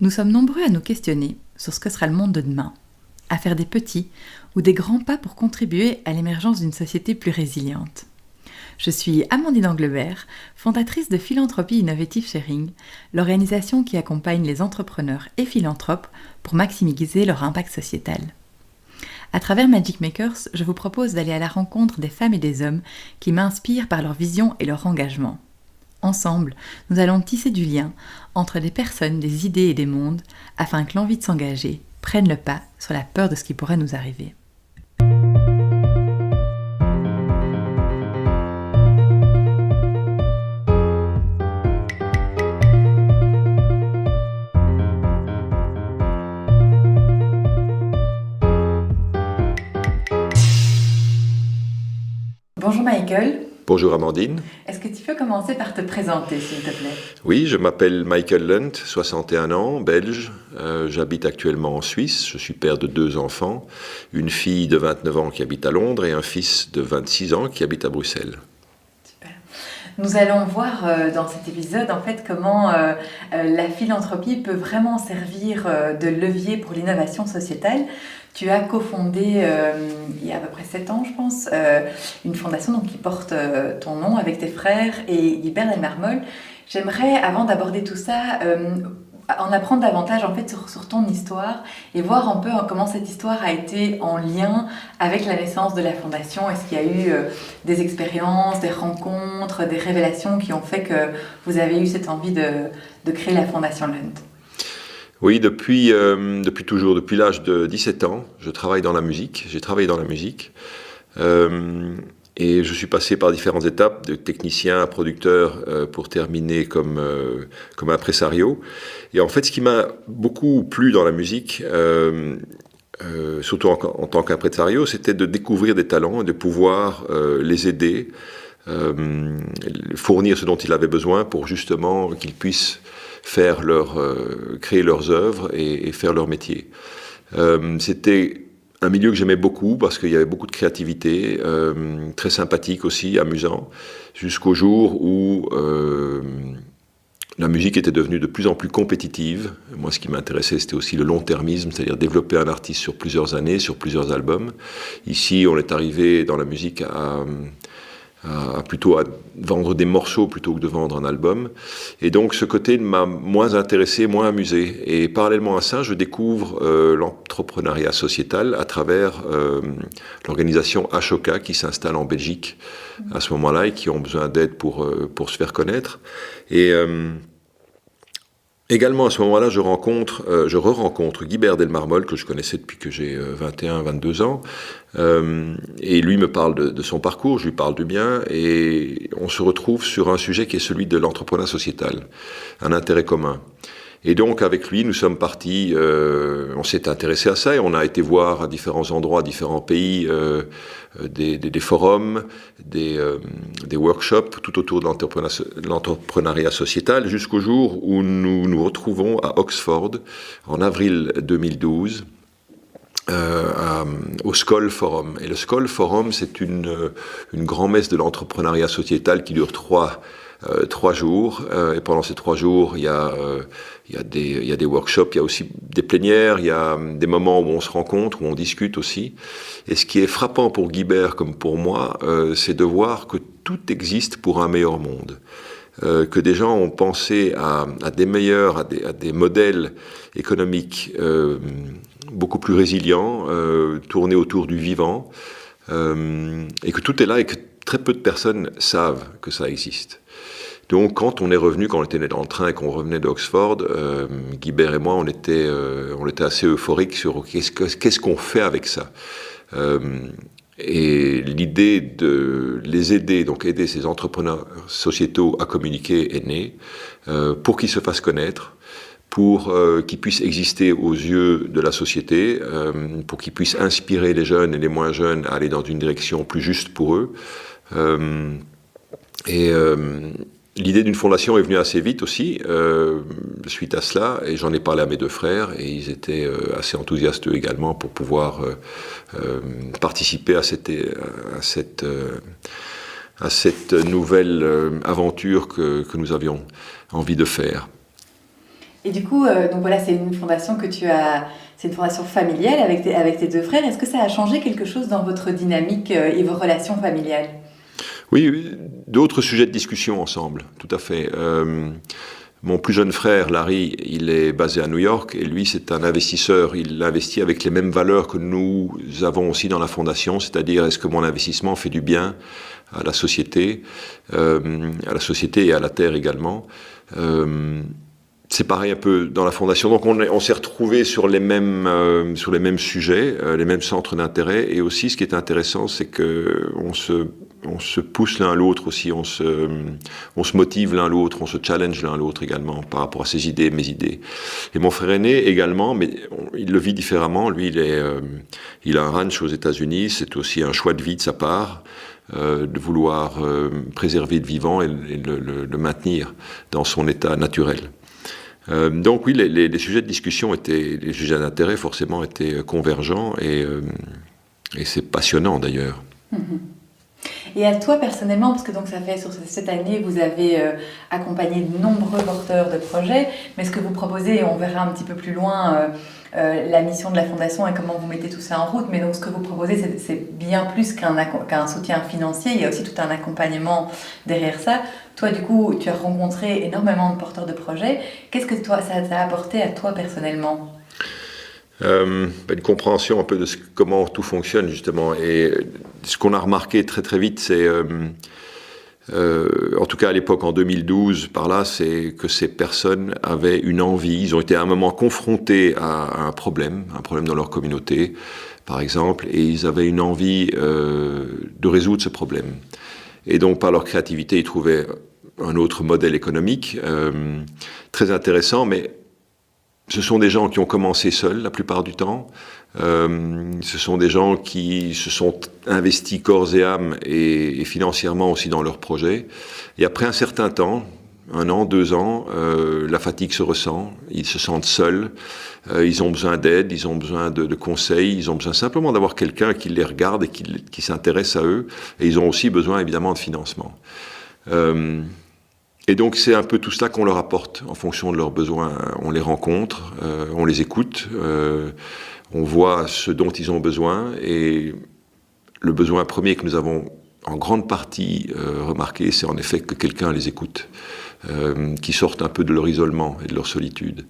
Nous sommes nombreux à nous questionner sur ce que sera le monde de demain, à faire des petits ou des grands pas pour contribuer à l'émergence d'une société plus résiliente. Je suis Amandine Anglebert, fondatrice de Philanthropie Innovative Sharing, l'organisation qui accompagne les entrepreneurs et philanthropes pour maximiser leur impact sociétal. À travers Magic Makers, je vous propose d'aller à la rencontre des femmes et des hommes qui m'inspirent par leur vision et leur engagement. Ensemble, nous allons tisser du lien entre des personnes, des idées et des mondes afin que l'envie de s'engager prenne le pas sur la peur de ce qui pourrait nous arriver. Bonjour Michael. Bonjour Amandine. Est-ce que tu peux commencer par te présenter, s'il te plaît ? Oui, je m'appelle Michael Lunt, 61 ans, belge. J'habite actuellement en Suisse. Je suis père de 2 enfants, une fille de 29 ans qui habite à Londres et un fils de 26 ans qui habite à Bruxelles. Super. Nous allons voir dans cet épisode en fait comment la philanthropie peut vraiment servir de levier pour l'innovation sociétale. Tu as cofondé, il y a à peu près 7 ans, je pense, une fondation donc, qui porte ton nom avec tes frères et Guibert Delmarmol. J'aimerais, avant d'aborder tout ça, en apprendre davantage en fait, sur ton histoire et voir un peu comment cette histoire a été en lien avec la naissance de la fondation. Est-ce qu'il y a eu des expériences, des rencontres, des révélations qui ont fait que vous avez eu cette envie de créer la Fondation Lunt ? Oui, depuis toujours, depuis l'âge de 17 ans, je travaille dans la musique. J'ai travaillé dans la musique et je suis passé par différentes étapes, de technicien à producteur pour terminer comme impresario. Et en fait, ce qui m'a beaucoup plu dans la musique, surtout en tant qu'impresario, c'était de découvrir des talents et de pouvoir les aider, fournir ce dont ils avaient besoin pour justement qu'ils puissent créer leurs œuvres et faire leur métier. C'était un milieu que j'aimais beaucoup parce qu'il y avait beaucoup de créativité, très sympathique aussi, amusant, jusqu'au jour où la musique était devenue de plus en plus compétitive. Moi, ce qui m'intéressait, c'était aussi le long-termisme, c'est-à-dire développer un artiste sur plusieurs années, sur plusieurs albums. Ici, on est arrivé dans la musique à vendre des morceaux plutôt que de vendre un album. Et donc ce côté m'a moins intéressé, moins amusé. Et parallèlement à ça, je découvre l'entrepreneuriat sociétal à travers l'organisation Ashoka qui s'installe en Belgique à ce moment-là et qui ont besoin d'aide pour se faire connaître. Et également à ce moment-là, je re-rencontre Guibert Delmarmol, que je connaissais depuis que j'ai 21-22 ans. Et lui me parle de son parcours, je lui parle du mien, et on se retrouve sur un sujet qui est celui de l'entrepreneuriat sociétal, un intérêt commun. Et donc avec lui, nous sommes partis, on s'est intéressé à ça et on a été voir à différents endroits, différents pays, des forums, des workshops tout autour de l'entrepreneuriat sociétal, jusqu'au jour où nous nous retrouvons à Oxford en avril 2012 au Skoll Forum. Et le Skoll Forum, c'est une grand-messe de l'entrepreneuriat sociétal qui dure 3 jours, et pendant ces 3 jours, il y a des workshops, il y a aussi des plénières, il y a des moments où on se rencontre, où on discute aussi. Et ce qui est frappant pour Guibert comme pour moi, c'est de voir que tout existe pour un meilleur monde. Que des gens ont pensé à des modèles économiques beaucoup plus résilients, tournés autour du vivant, et que tout est là et que très peu de personnes savent que ça existe. Donc quand on était dans le train et qu'on revenait d'Oxford, Guibert et moi, on était assez euphoriques sur qu'est-ce qu'on fait avec ça. Et l'idée de les aider, donc aider ces entrepreneurs sociétaux à communiquer est née, pour qu'ils se fassent connaître, pour qu'ils puissent exister aux yeux de la société, pour qu'ils puissent inspirer les jeunes et les moins jeunes à aller dans une direction plus juste pour eux. L'idée d'une fondation est venue assez vite aussi, suite à cela, et j'en ai parlé à mes 2 frères, et ils étaient assez enthousiastes eux également pour pouvoir participer à cette nouvelle aventure que nous avions envie de faire. Et du coup, donc voilà, c'est une fondation c'est une fondation familiale avec tes deux frères. Est-ce que ça a changé quelque chose dans votre dynamique et vos relations familiales? Oui, d'autres sujets de discussion ensemble, tout à fait. Mon plus jeune frère, Larry, il est basé à New York et lui, c'est un investisseur. Il investit avec les mêmes valeurs que nous avons aussi dans la fondation, c'est-à-dire est-ce que mon investissement fait du bien à la société et à la terre également. C'est pareil un peu dans la fondation. Donc on s'est retrouvés sur les mêmes sujets, les mêmes centres d'intérêt. Et aussi, ce qui est intéressant, c'est que on se pousse l'un l'autre aussi, on se motive l'un l'autre, on se challenge l'un l'autre également par rapport à ses idées, mes idées. Et mon frère aîné également, mais il le vit différemment. Lui, il a un ranch aux États-Unis. C'est aussi un choix de vie de sa part. De vouloir préserver le vivant et le maintenir dans son état naturel. Donc oui, les sujets de discussion les sujets d'intérêt forcément étaient convergents et c'est passionnant d'ailleurs. Et à toi personnellement, parce que donc ça fait sur cette année, vous avez accompagné de nombreux porteurs de projets, mais ce que vous proposez, et on verra un petit peu plus loin la mission de la Fondation et comment vous mettez tout ça en route, mais donc ce que vous proposez, c'est bien plus qu'un soutien financier, il y a aussi tout un accompagnement derrière ça. Toi, du coup, tu as rencontré énormément de porteurs de projets. Qu'est-ce que ça t'a apporté à toi personnellement ? Une compréhension un peu de comment tout fonctionne justement, et ce qu'on a remarqué très très vite, c'est en tout cas à l'époque en 2012 par là, c'est que ces personnes avaient une envie, ils ont été à un moment confrontés à un problème dans leur communauté par exemple, et ils avaient une envie de résoudre ce problème, et donc par leur créativité ils trouvaient un autre modèle économique très intéressant, mais ce sont des gens qui ont commencé seuls la plupart du temps. Ce sont des gens qui se sont investis corps et âme et financièrement aussi dans leurs projets. Et après un certain temps, 1 an, 2 ans, la fatigue se ressent, ils se sentent seuls, ils ont besoin d'aide, ils ont besoin de conseils, ils ont besoin simplement d'avoir quelqu'un qui les regarde et qui s'intéresse à eux. Et ils ont aussi besoin évidemment de financement. Et donc c'est un peu tout cela qu'on leur apporte en fonction de leurs besoins. On les rencontre, on les écoute, on voit ce dont ils ont besoin, et le besoin premier que nous avons en grande partie remarqué, c'est en effet que quelqu'un les écoute, qui sortent un peu de leur isolement et de leur solitude.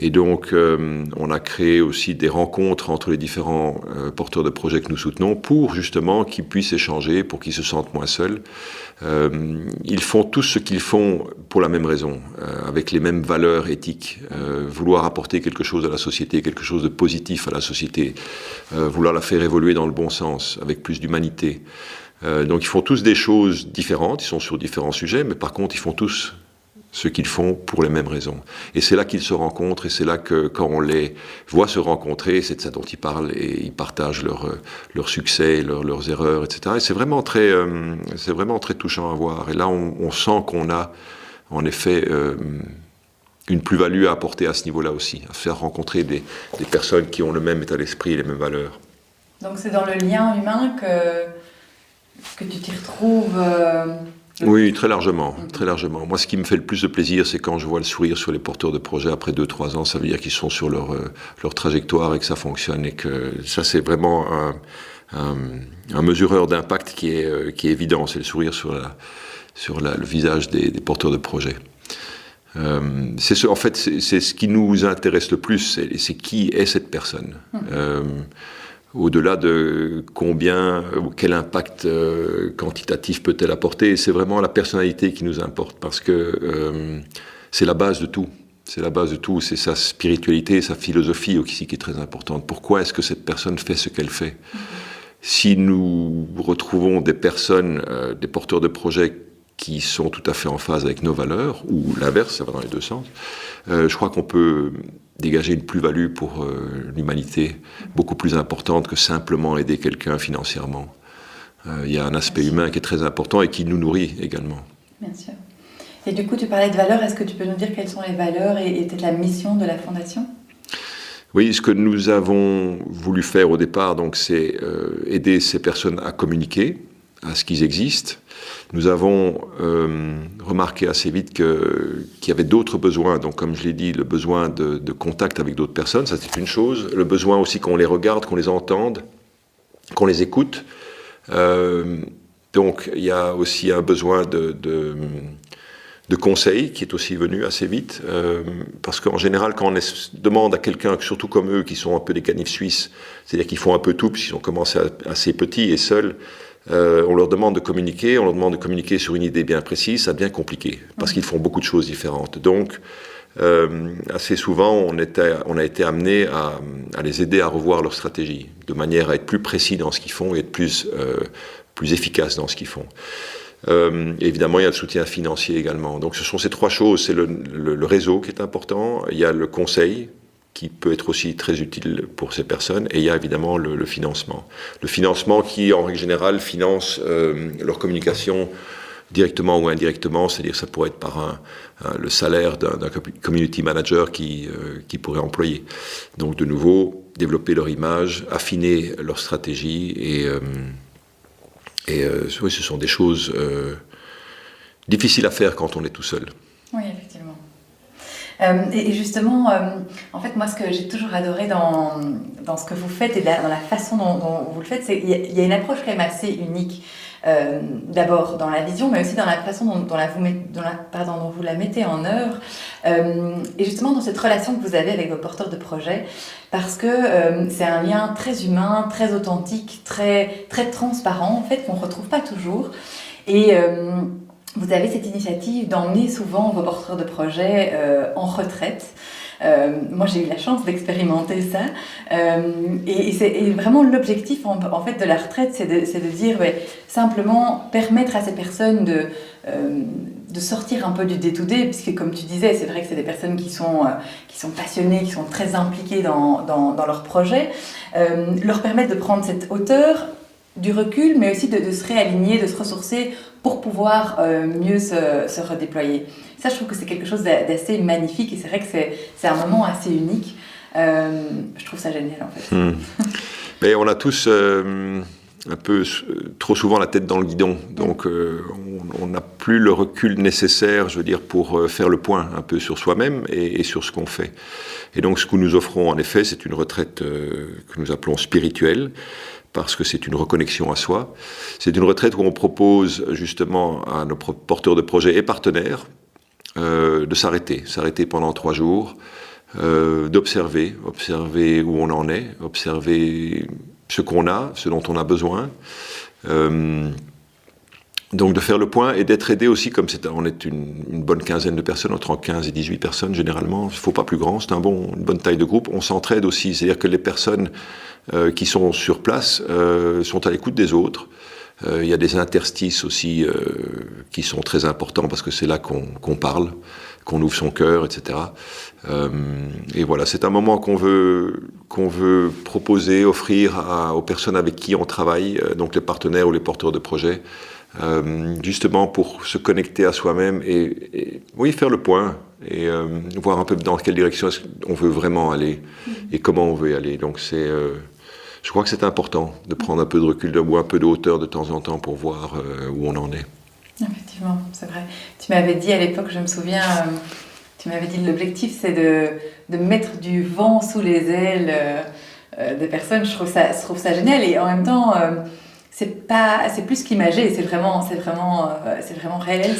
Et donc, on a créé aussi des rencontres entre les différents porteurs de projets que nous soutenons pour justement qu'ils puissent échanger, pour qu'ils se sentent moins seuls. Ils font tous ce qu'ils font pour la même raison, avec les mêmes valeurs éthiques, vouloir apporter quelque chose à la société, quelque chose de positif à la société, vouloir la faire évoluer dans le bon sens, avec plus d'humanité. Donc, ils font tous des choses différentes, ils sont sur différents sujets, mais par contre, ils font tous ce qu'ils font pour les mêmes raisons. Et c'est là qu'ils se rencontrent, et c'est là que, quand on les voit se rencontrer, c'est de ça dont ils parlent, et ils partagent leurs succès, leurs erreurs, etc. Et c'est vraiment très touchant à voir. Et là, on sent qu'on a, en effet, une plus-value à apporter à ce niveau-là aussi, à faire rencontrer des personnes qui ont le même état d'esprit et les mêmes valeurs. Donc c'est dans le lien humain que tu t'y retrouves Oui, très largement, très largement. Moi, ce qui me fait le plus de plaisir, c'est quand je vois le sourire sur les porteurs de projets après 2-3 ans. Ça veut dire qu'ils sont sur leur trajectoire et que ça fonctionne, et que ça, c'est vraiment un mesureur d'impact qui est évident. C'est le sourire sur le visage des porteurs de projets. En fait, c'est ce qui nous intéresse le plus, c'est qui est cette personne. Au-delà de quel impact quantitatif peut-elle apporter, c'est vraiment la personnalité qui nous importe, parce que c'est la base de tout. C'est la base de tout, c'est sa spiritualité, sa philosophie aussi qui est très importante. Pourquoi est-ce que cette personne fait ce qu'elle fait ? Si nous retrouvons des personnes, des porteurs de projets qui sont tout à fait en phase avec nos valeurs, ou l'inverse, ça va dans les deux sens, je crois qu'on peut dégager une plus-value pour l'humanité beaucoup plus importante que simplement aider quelqu'un financièrement. Il y a un aspect humain qui est très important et qui nous nourrit également. Bien sûr. Et du coup, tu parlais de valeurs. Est-ce que tu peux nous dire quelles sont les valeurs et peut-être la mission de la Fondation ? Oui, ce que nous avons voulu faire au départ, donc, c'est aider ces personnes à communiquer, à ce qu'ils existent. Nous avons remarqué assez vite qu'il y avait d'autres besoins. Donc, comme je l'ai dit, le besoin de contact avec d'autres personnes, ça c'est une chose. Le besoin aussi qu'on les regarde, qu'on les entende, qu'on les écoute. Donc, il y a aussi un besoin de conseils qui est aussi venu assez vite. Parce qu'en général, quand on demande à quelqu'un, surtout comme eux, qui sont un peu des canifs suisses, c'est-à-dire qu'ils font un peu tout, puisqu'ils ont commencé assez petits et seuls, on leur demande de communiquer sur une idée bien précise, ça devient compliqué, parce qu'ils font beaucoup de choses différentes. Donc, assez souvent, on a été amené à les aider à revoir leur stratégie, de manière à être plus précis dans ce qu'ils font et être plus efficace dans ce qu'ils font. Évidemment, il y a le soutien financier également. Donc, ce sont ces trois choses. C'est le réseau qui est important, il y a le conseil, qui peut être aussi très utile pour ces personnes, et il y a évidemment le financement. Le financement qui, en règle générale, finance leur communication directement ou indirectement, c'est-à-dire ça pourrait être par le salaire d'un community manager qui pourrait employer. Donc de nouveau, développer leur image, affiner leur stratégie, oui, ce sont des choses difficiles à faire quand on est tout seul. Oui, effectivement. Et justement, en fait, moi, ce que j'ai toujours adoré dans ce que vous faites et dans la façon dont vous le faites, c'est qu'il y a une approche quand même assez unique. D'abord dans la vision, mais aussi dans la façon dont vous la mettez en œuvre. Et justement, dans cette relation que vous avez avec vos porteurs de projets, parce que c'est un lien très humain, très authentique, très, très transparent, en fait, qu'on ne retrouve pas toujours. Et vous avez cette initiative d'emmener souvent vos porteurs de projets en retraite. Moi, j'ai eu la chance d'expérimenter ça. Et vraiment, l'objectif en fait, de la retraite, c'est de dire simplement permettre à ces personnes de sortir un peu du day-to-day, puisque comme tu disais, c'est vrai que c'est des personnes qui sont passionnées, qui sont très impliquées dans leur projet, leur permettre de prendre cette hauteur, du recul, mais aussi de se réaligner, de se ressourcer pour pouvoir mieux se redéployer. Ça, je trouve que c'est quelque chose d'assez magnifique, et c'est vrai que c'est un moment assez unique. Je trouve ça génial, en fait. Mais on a tous un peu trop souvent la tête dans le guidon, donc on n'a plus le recul nécessaire, je veux dire, pour faire le point un peu sur soi-même et sur ce qu'on fait. Et donc, ce que nous offrons, en effet, c'est une retraite que nous appelons spirituelle, parce que c'est une reconnexion à soi. C'est une retraite où on propose justement à nos porteurs de projets et partenaires de s'arrêter pendant 3 jours, d'observer où on en est, observer ce qu'on a, ce dont on a besoin. Donc de faire le point et d'être aidé aussi, comme on est une bonne quinzaine de personnes, entre 15 et 18 personnes généralement, il ne faut pas plus grand, c'est une bonne taille de groupe, on s'entraide aussi, c'est-à-dire que les personnes qui sont sur place sont à l'écoute des autres. Il y a des interstices aussi qui sont très importants parce que c'est là qu'on parle, qu'on ouvre son cœur, etc. Et voilà, c'est un moment qu'on veut proposer, offrir aux personnes avec qui on travaille, donc les partenaires ou les porteurs de projets, justement pour se connecter à soi-même et oui, faire le point et voir un peu dans quelle direction on veut vraiment aller et comment on veut y aller. Donc je crois que c'est important de prendre un peu de recul ou un peu de hauteur de temps en temps pour voir où on en est. Effectivement, c'est vrai. Tu m'avais dit à l'époque, je me souviens, tu m'avais dit l'objectif c'est de mettre du vent sous les ailes des personnes. Je trouve ça génial et en même temps, c'est plus qu'imagé, c'est vraiment réel,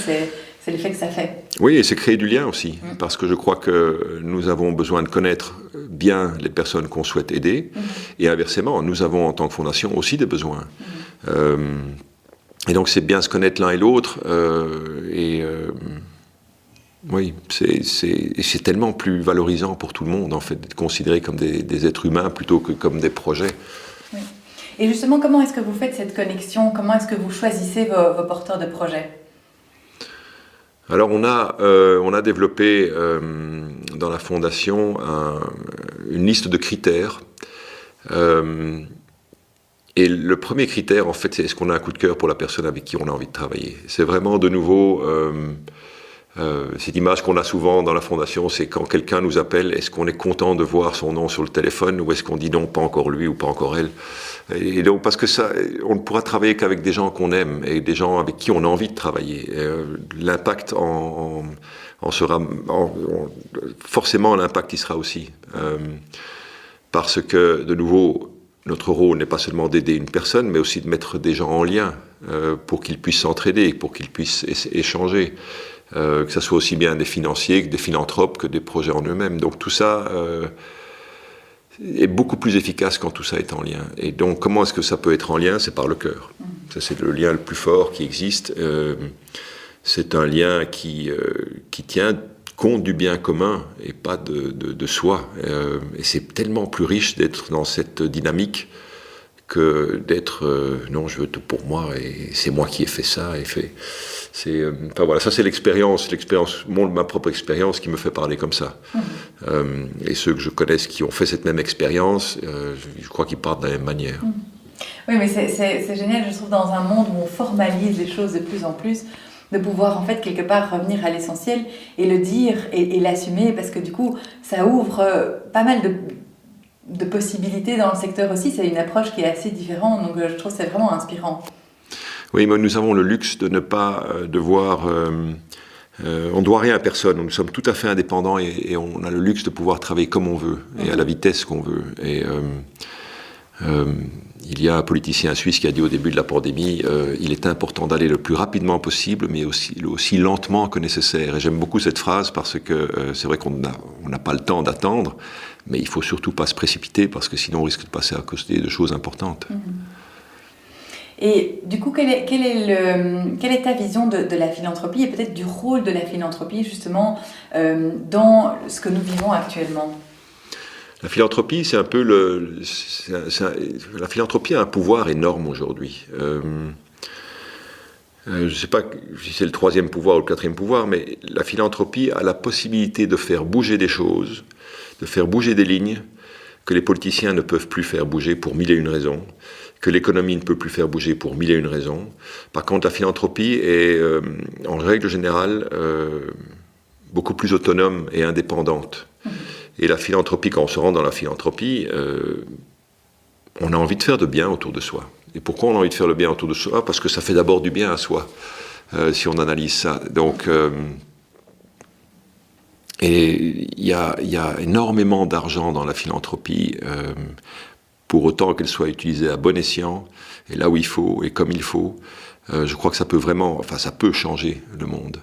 c'est l'effet que ça fait. Oui, et c'est créer du lien aussi, parce que je crois que nous avons besoin de connaître bien les personnes qu'on souhaite aider, et inversement, nous avons en tant que fondation aussi des besoins. Et donc c'est bien se connaître l'un et l'autre, oui, c'est tellement plus valorisant pour tout le monde, en fait, d'être considérés comme des êtres humains plutôt que comme des projets. Oui. Et justement, comment est-ce que vous faites cette connexion? Comment est-ce que vous choisissez vos porteurs de projets? Alors on a développé dans la fondation une liste de critères. Et le premier critère, en fait, c'est est-ce qu'on a un coup de cœur pour la personne avec qui on a envie de travailler. C'est vraiment de nouveau Cette image qu'on a souvent dans la fondation, c'est quand quelqu'un nous appelle, est-ce qu'on est content de voir son nom sur le téléphone ou est-ce qu'on dit non, pas encore lui ou pas encore elle. Et donc, parce que ça, on ne pourra travailler qu'avec des gens qu'on aime et des gens avec qui on a envie de travailler. L'impact forcément l'impact y sera aussi. Parce que, de nouveau, notre rôle n'est pas seulement d'aider une personne, mais aussi de mettre des gens en lien pour qu'ils puissent s'entraider, pour qu'ils puissent échanger. Que ce soit aussi bien des financiers que des philanthropes, que des projets en eux-mêmes. Donc tout ça est beaucoup plus efficace quand tout ça est en lien. Et donc comment est-ce que ça peut être en lien? C'est par le cœur. Ça, c'est le lien le plus fort qui existe. C'est un lien qui tient compte du bien commun et pas de soi. Et c'est tellement plus riche d'être dans cette dynamique que d'être non, je veux tout pour moi et c'est moi qui ai fait ça et fait. Enfin, voilà, ça c'est l'expérience, ma propre expérience qui me fait parler comme ça. Et ceux que je connaisse qui ont fait cette même expérience, je crois qu'ils partent de la même manière. Oui, mais c'est génial, je trouve, dans un monde où on formalise les choses de plus en plus, de pouvoir en fait quelque part revenir à l'essentiel et le dire et l'assumer, parce que du coup ça ouvre pas mal de possibilités dans le secteur aussi. C'est une approche qui est assez différente, donc je trouve que c'est vraiment inspirant. Oui, mais nous avons le luxe de ne pas devoir... on ne doit rien à personne, nous sommes tout à fait indépendants et on a le luxe de pouvoir travailler comme on veut et à la vitesse qu'on veut. Et il y a un politicien suisse qui a dit au début de la pandémie il est important d'aller le plus rapidement possible, mais aussi lentement que nécessaire. Et j'aime beaucoup cette phrase parce que c'est vrai qu'on n'a pas le temps d'attendre, mais il ne faut surtout pas se précipiter parce que sinon on risque de passer à côté de choses importantes. Et du coup, quelle est ta vision de la philanthropie et peut-être du rôle de la philanthropie justement dans ce que nous vivons actuellement? La philanthropie, c'est un peu la philanthropie a un pouvoir énorme aujourd'hui. Je ne sais pas si c'est le troisième pouvoir ou le quatrième pouvoir, mais la philanthropie a la possibilité de faire bouger des choses, de faire bouger des lignes que les politiciens ne peuvent plus faire bouger pour mille et une raisons, que l'économie ne peut plus faire bouger pour mille et une raisons. Par contre, la philanthropie est, en règle générale, beaucoup plus autonome et indépendante. Et la philanthropie, quand on se rend dans la philanthropie, on a envie de faire de bien autour de soi. Et pourquoi on a envie de faire le bien autour de soi? Parce que ça fait d'abord du bien à soi, si on analyse ça. Donc, et il y a énormément d'argent dans la philanthropie, pour autant qu'elle soit utilisée à bon escient, et là où il faut, et comme il faut. Je crois que ça peut changer le monde.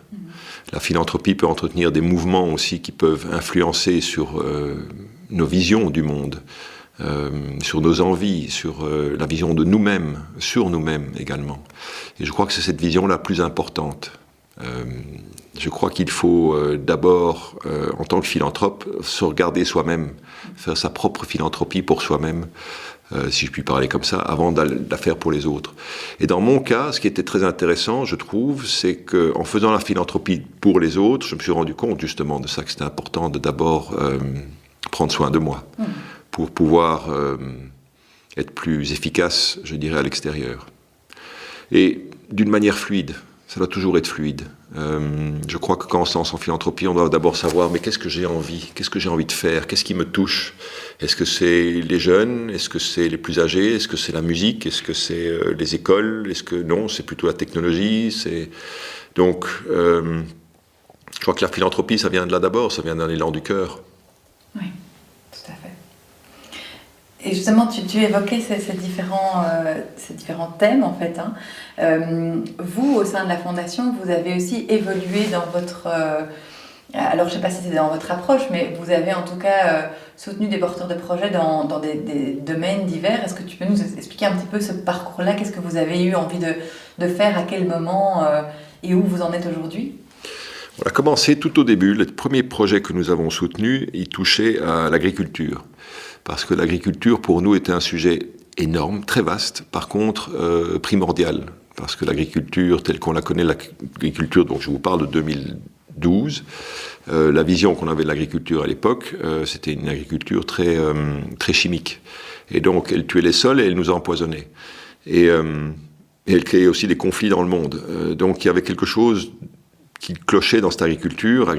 La philanthropie peut entretenir des mouvements aussi qui peuvent influencer sur nos visions du monde, sur nos envies, sur la vision de nous-mêmes, sur nous-mêmes également. Et je crois que c'est cette vision la plus importante. Je crois qu'il faut d'abord, en tant que philanthrope, se regarder soi-même, faire sa propre philanthropie pour soi-même, si je puis parler comme ça, avant de la faire pour les autres. Et dans mon cas, ce qui était très intéressant, je trouve, c'est qu'en faisant la philanthropie pour les autres, je me suis rendu compte justement de ça, que c'était important de d'abord prendre soin de moi, pour pouvoir être plus efficace, je dirais, à l'extérieur. Et d'une manière fluide. Ça doit toujours être fluide. Je crois que quand on se lance en philanthropie, on doit d'abord savoir, mais qu'est-ce que j'ai envie de faire? Qu'est-ce qui me touche? Est-ce que c'est les jeunes? Est-ce que c'est les plus âgés? Est-ce que c'est la musique? Est-ce que c'est les écoles? Est-ce que non, c'est plutôt la technologie? Donc, je crois que la philanthropie, ça vient de là d'abord, ça vient d'un élan du cœur. Oui, tout à fait. Et justement, tu évoquais ces différents thèmes, en fait. Vous, au sein de la Fondation, vous avez aussi évolué dans votre... alors, je ne sais pas si c'est dans votre approche, mais vous avez en tout cas soutenu des porteurs de projets dans des domaines divers. Est-ce que tu peux nous expliquer un petit peu ce parcours-là? Qu'est-ce que vous avez eu envie de faire? À quel moment? Et où vous en êtes aujourd'hui? On a commencé tout au début. Le premier projet que nous avons soutenu, il touchait à l'agriculture. Parce que l'agriculture, pour nous, était un sujet énorme, très vaste, par contre primordial. Parce que l'agriculture, telle qu'on la connaît, l'agriculture dont je vous parle de 2012, la vision qu'on avait de l'agriculture à l'époque, c'était une agriculture très, très chimique. Et donc, elle tuait les sols et elle nous empoisonnait. Et elle créait aussi des conflits dans le monde. Donc, il y avait quelque chose clochait dans cette agriculture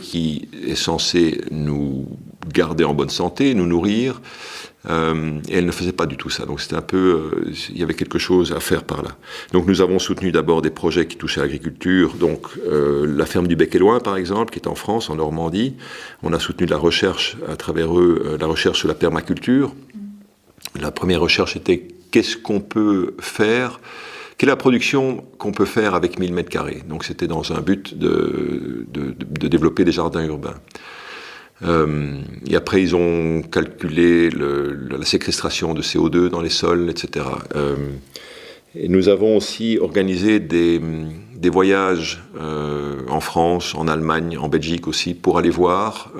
qui est censée nous garder en bonne santé, nous nourrir, et elle ne faisait pas du tout ça. Donc c'était un peu, il y avait quelque chose à faire par là. Donc nous avons soutenu d'abord des projets qui touchaient à l'agriculture, donc la ferme du Bec et Loing par exemple, qui est en France, en Normandie. On a soutenu de la recherche à travers eux, la recherche sur la permaculture. La première recherche était qu'est-ce qu'on peut faire, quelle est la production qu'on peut faire avec 1000 mètres carrés. Donc c'était dans un but de développer des jardins urbains. Et après, ils ont calculé la séquestration de CO2 dans les sols, etc. Et nous avons aussi organisé des voyages en France, en Allemagne, en Belgique aussi, pour aller voir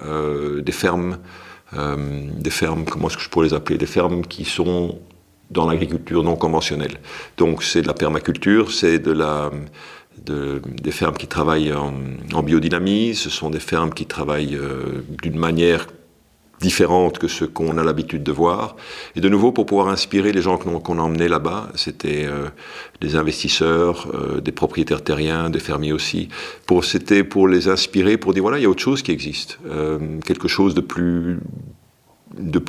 des fermes, comment est-ce que je pourrais les appeler, des fermes qui sont dans l'agriculture non conventionnelle. Donc c'est de la permaculture, c'est des fermes qui travaillent en biodynamie, ce sont des fermes qui travaillent d'une manière différente que ce qu'on a l'habitude de voir. Et de nouveau, pour pouvoir inspirer les gens qu'on emmenait là-bas, c'était des investisseurs, des propriétaires terriens, des fermiers aussi. C'était pour les inspirer, pour dire voilà, il y a autre chose qui existe, quelque chose de plus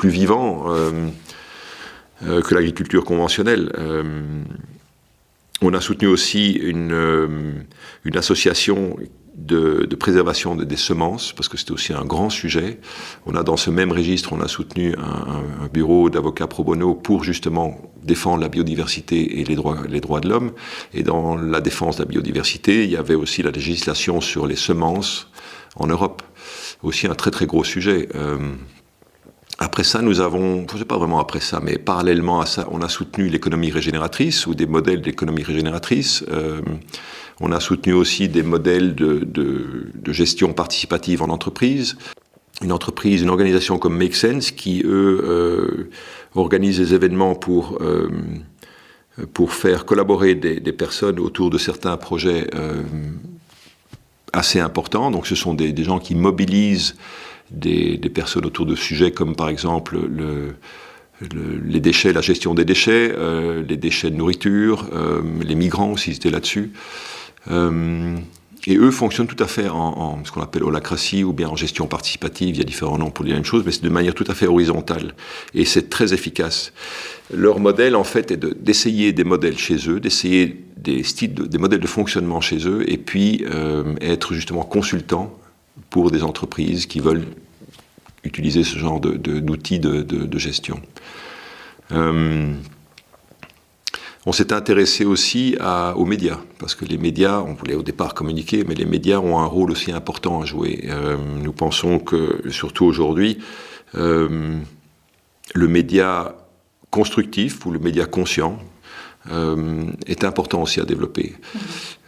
vivant que l'agriculture conventionnelle. On a soutenu aussi une association de préservation des semences, parce que c'était aussi un grand sujet. Dans ce même registre, on a soutenu un bureau d'avocats pro bono pour justement défendre la biodiversité et les droits de l'homme. Et dans la défense de la biodiversité, il y avait aussi la législation sur les semences en Europe. Aussi un très très gros sujet. Après ça, c'est pas vraiment après ça, mais parallèlement à ça, on a soutenu l'économie régénératrice ou des modèles d'économie régénératrice. On a soutenu aussi des modèles de gestion participative en entreprise. Une organisation comme Make Sense qui, eux, organise des événements pour faire collaborer des personnes autour de certains projets assez importants. Donc ce sont des gens qui mobilisent des personnes autour de sujets comme par exemple les déchets, la gestion des déchets, les déchets de nourriture, les migrants aussi étaient là-dessus. Et eux fonctionnent tout à fait en ce qu'on appelle holacratie ou bien en gestion participative. Il y a différents noms pour dire la même chose, mais c'est de manière tout à fait horizontale. Et c'est très efficace. Leur modèle, en fait, est d'essayer des modèles chez eux, d'essayer des modèles de fonctionnement chez eux, et puis être justement consultant pour des entreprises qui veulent utiliser ce genre d'outils de gestion. On s'est intéressé aussi aux médias, parce que les médias, on voulait au départ communiquer, mais les médias ont un rôle aussi important à jouer. Nous pensons que, surtout aujourd'hui, le média constructif ou le média conscient est important aussi à développer.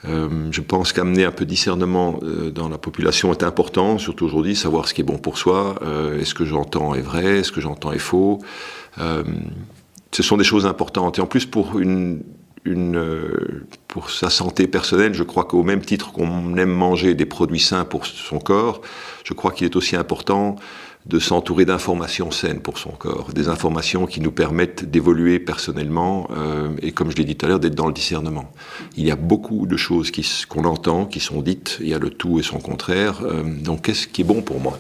Je pense qu'amener un peu de discernement dans la population est important, surtout aujourd'hui, savoir ce qui est bon pour soi, est-ce que j'entends est vrai, est-ce que j'entends est faux. Ce sont des choses importantes. Et en plus, pour sa santé personnelle, je crois qu'au même titre qu'on aime manger des produits sains pour son corps, je crois qu'il est aussi important de s'entourer d'informations saines pour son corps, des informations qui nous permettent d'évoluer personnellement et, comme je l'ai dit tout à l'heure, d'être dans le discernement. Il y a beaucoup de choses qu'on entend, qui sont dites, il y a le tout et son contraire, donc qu'est-ce qui est bon pour moi ?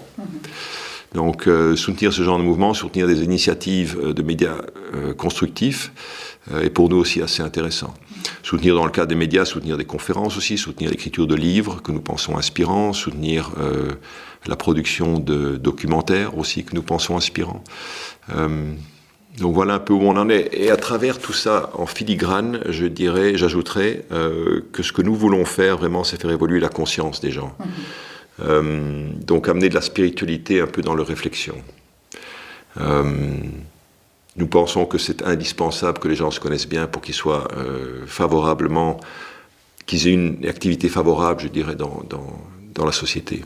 Donc soutenir ce genre de mouvement, soutenir des initiatives de médias constructifs est pour nous aussi assez intéressant. Soutenir dans le cadre des médias, soutenir des conférences aussi, soutenir l'écriture de livres que nous pensons inspirants, soutenir la production de documentaires aussi que nous pensons inspirants. Donc voilà un peu où on en est. Et à travers tout ça, en filigrane, j'ajouterais que ce que nous voulons faire vraiment, c'est faire évoluer la conscience des gens. Donc amener de la spiritualité un peu dans leur réflexion. Nous pensons que c'est indispensable que les gens se connaissent bien pour qu'ils soient qu'ils aient une activité favorable, je dirais, dans la société.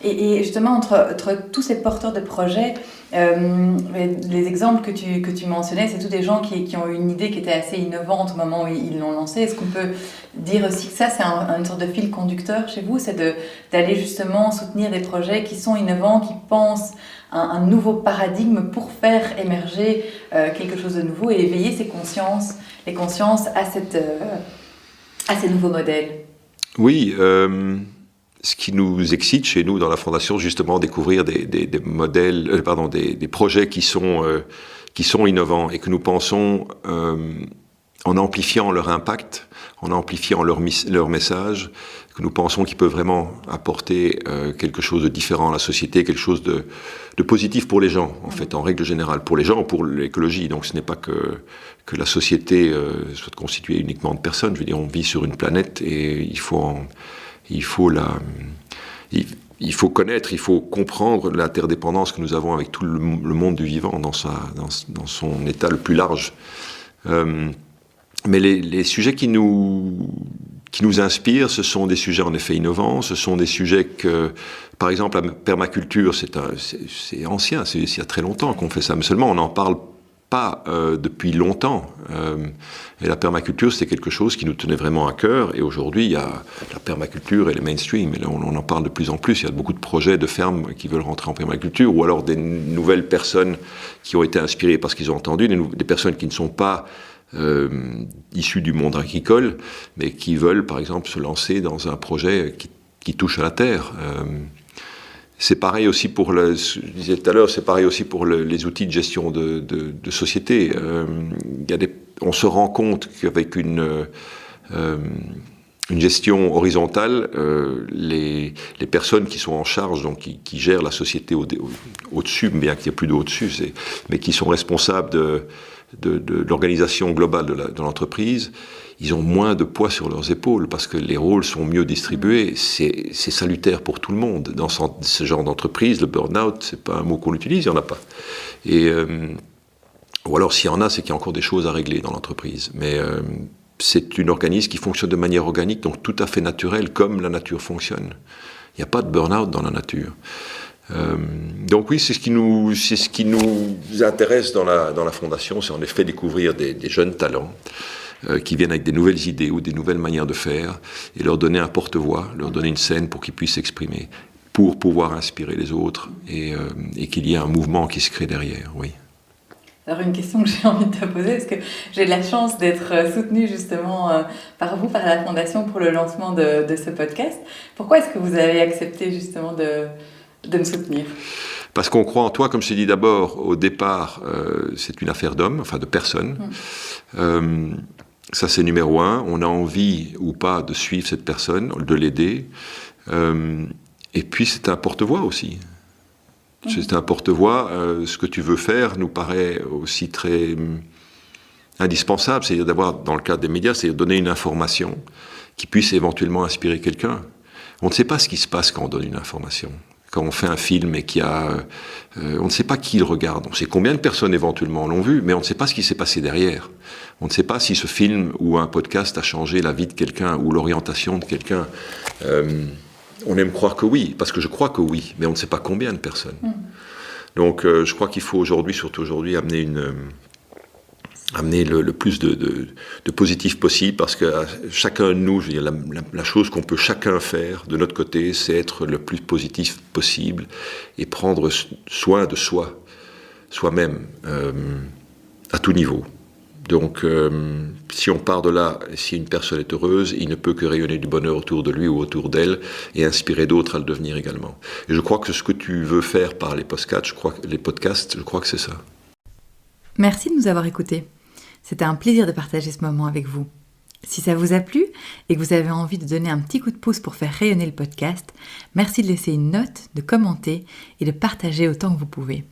Et justement, entre tous ces porteurs de projets, les exemples que tu mentionnais, c'est tous des gens qui ont eu une idée qui était assez innovante au moment où ils l'ont lancée. Est-ce qu'on peut dire aussi que ça, c'est une sorte de fil conducteur chez vous, c'est d'aller justement soutenir des projets qui sont innovants, qui pensent un nouveau paradigme pour faire émerger quelque chose de nouveau et éveiller les consciences à ces nouveaux modèles? Oui, ce qui nous excite chez nous dans la Fondation, justement, découvrir des modèles, des projets qui sont innovants et que nous pensons, en amplifiant leur impact, en amplifiant leur message, que nous pensons qu'ils peuvent vraiment apporter quelque chose de différent à la société, quelque chose de positif pour les gens, en fait, en règle générale, pour les gens, pour l'écologie. Donc ce n'est pas que la société soit constituée uniquement de personnes. Je veux dire, on vit sur une planète et il faut connaître, il faut comprendre l'interdépendance que nous avons avec tout le monde du vivant dans son état le plus large. Mais les sujets qui nous inspirent, ce sont des sujets en effet innovants, ce sont des sujets que, par exemple, la permaculture, c'est ancien, c'est il y a très longtemps qu'on fait ça, mais seulement on n'en parle pas depuis longtemps. Et la permaculture, c'était quelque chose qui nous tenait vraiment à cœur, et aujourd'hui, il y a la permaculture et les mainstream, et là, on en parle de plus en plus. Il y a beaucoup de projets de fermes qui veulent rentrer en permaculture, ou alors des nouvelles personnes qui ont été inspirées parce qu'ils ont entendu, des personnes qui ne sont pas issus du monde agricole, mais qui veulent, par exemple, se lancer dans un projet qui touche à la terre. C'est pareil aussi pour je disais tout à l'heure, c'est pareil aussi pour les outils de gestion de société. On se rend compte qu'avec une gestion horizontale, les personnes qui sont en charge, donc qui gèrent la société au-dessus, bien qu'il n'y ait plus d'au-dessus, mais qui sont responsables de l'organisation globale de l'entreprise, ils ont moins de poids sur leurs épaules parce que les rôles sont mieux distribués. C'est salutaire pour tout le monde. Dans ce genre d'entreprise, le burn-out, c'est pas un mot qu'on utilise, il n'y en a pas. Ou alors s'il y en a, c'est qu'il y a encore des choses à régler dans l'entreprise. Mais c'est un organisme qui fonctionne de manière organique, donc tout à fait naturelle, comme la nature fonctionne. Il n'y a pas de burn-out dans la nature. Donc oui, c'est ce qui nous intéresse dans la Fondation, c'est en effet découvrir des jeunes talents qui viennent avec des nouvelles idées ou des nouvelles manières de faire et leur donner un porte-voix, leur donner une scène pour qu'ils puissent s'exprimer, pour pouvoir inspirer les autres et qu'il y ait un mouvement qui se crée derrière, oui. Alors une question que j'ai envie de te poser, parce que j'ai de la chance d'être soutenue justement par vous, par la Fondation pour le lancement de ce podcast. Pourquoi est-ce que vous avez accepté justement de me soutenir? Parce qu'on croit en toi, comme je t'ai dit d'abord, au départ, c'est une affaire d'hommes, enfin de personnes. Ça, c'est numéro un. On a envie ou pas de suivre cette personne, de l'aider. Et puis, c'est un porte-voix aussi. C'est un porte-voix. Ce que tu veux faire nous paraît aussi très indispensable. C'est-à-dire d'avoir, dans le cadre des médias, c'est donner une information qui puisse éventuellement inspirer quelqu'un. On ne sait pas ce qui se passe quand on donne une information. Quand on fait un film et on ne sait pas qui le regarde. On sait combien de personnes éventuellement l'ont vu, mais on ne sait pas ce qui s'est passé derrière. On ne sait pas si ce film ou un podcast a changé la vie de quelqu'un ou l'orientation de quelqu'un. On aime croire que oui, parce que je crois que oui, mais on ne sait pas combien de personnes. Donc je crois qu'il faut aujourd'hui, surtout aujourd'hui, amener le plus de positif possible, parce que chacun de nous, je veux dire, la chose qu'on peut chacun faire de notre côté, c'est être le plus positif possible et prendre soin de soi-même, à tout niveau. Donc, si on part de là, si une personne est heureuse, il ne peut que rayonner du bonheur autour de lui ou autour d'elle et inspirer d'autres à le devenir également. Et je crois que ce que tu veux faire par les podcasts, je crois que c'est ça. Merci de nous avoir écoutés. C'était un plaisir de partager ce moment avec vous. Si ça vous a plu et que vous avez envie de donner un petit coup de pouce pour faire rayonner le podcast, merci de laisser une note, de commenter et de partager autant que vous pouvez.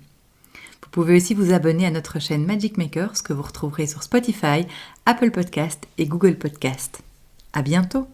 Vous pouvez aussi vous abonner à notre chaîne Magic Makers que vous retrouverez sur Spotify, Apple Podcast et Google Podcast. À bientôt!